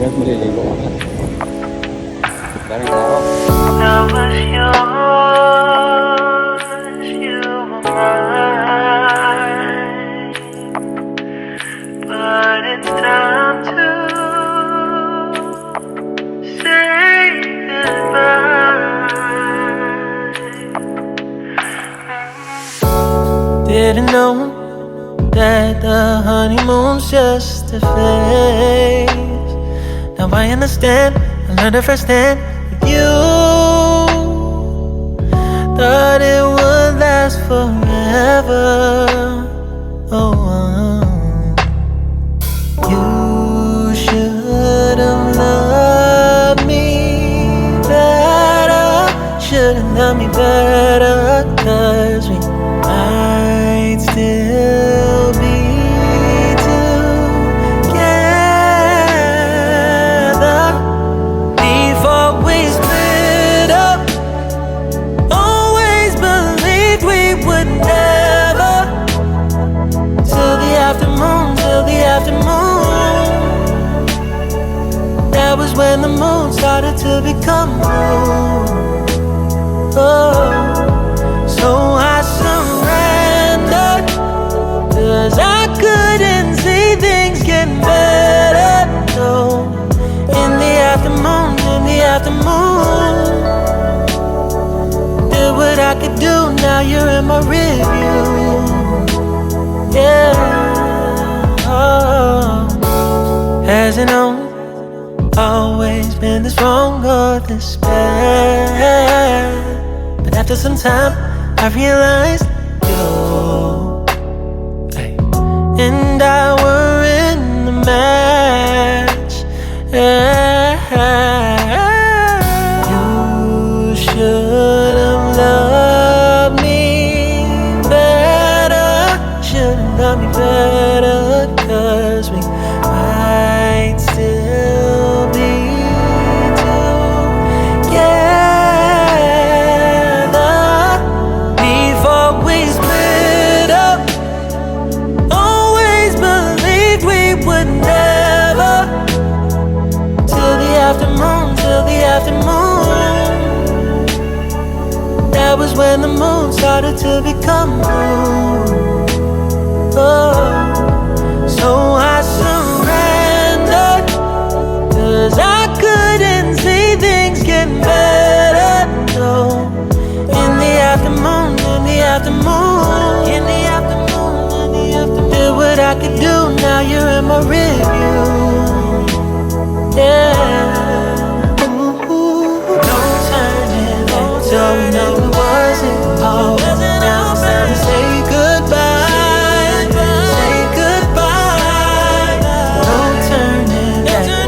Res mới để lộ thật. Đã đánh giá không? I was yours, you were mine, but it's time to say goodbye. Didn't know that the honeymoon's just a phase. Now I understand, I learned it firsthand with you. Thought it would last forever. You should have loved me better. Should have loved me better, 'cause we might still be together before we split up. Always believed we would never, till the afternoon, till the afternoon. That was when the moon started to become blue. So I surrendered, 'cause I couldn't see things getting better. No, in the afternoon, in the afternoon, did what I could do, now you're in my review. Yeah, hasn't always been this wrong or this bad, but after some time I realized you and I were in the match. You should have loved me better. Should have loved me better, 'cause we might still be together before we split up. Always believed we would never, till the afternoon, till the afternoon. That was when the moon started to become blue. So I surrendered, 'cause I couldn't see things getting better. No, in the afternoon, in the afternoon, in the afternoon, in the afternoon, did what I could do, now you're in my review. Yeah, no turning back, so we know it wasn't all. Now it's time to say goodbye, say goodbye. No turning back, no,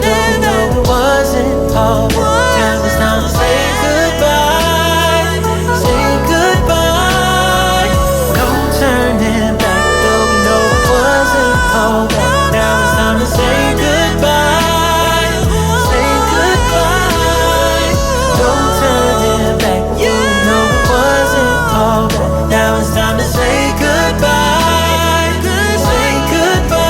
no, it wasn't all. Now it's time to say goodbye, say goodbye. No turning back, though we know it wasn't all. Now it's time to say goodbye, say goodbye. No turning back, you know it wasn't all. Now it's time to say goodbye, say goodbye.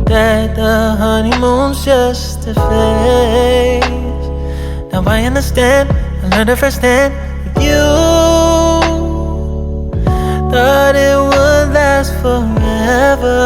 That the honeymoon's just a phase. Now I understand, I learned it firsthand with you. Thought it would last forever.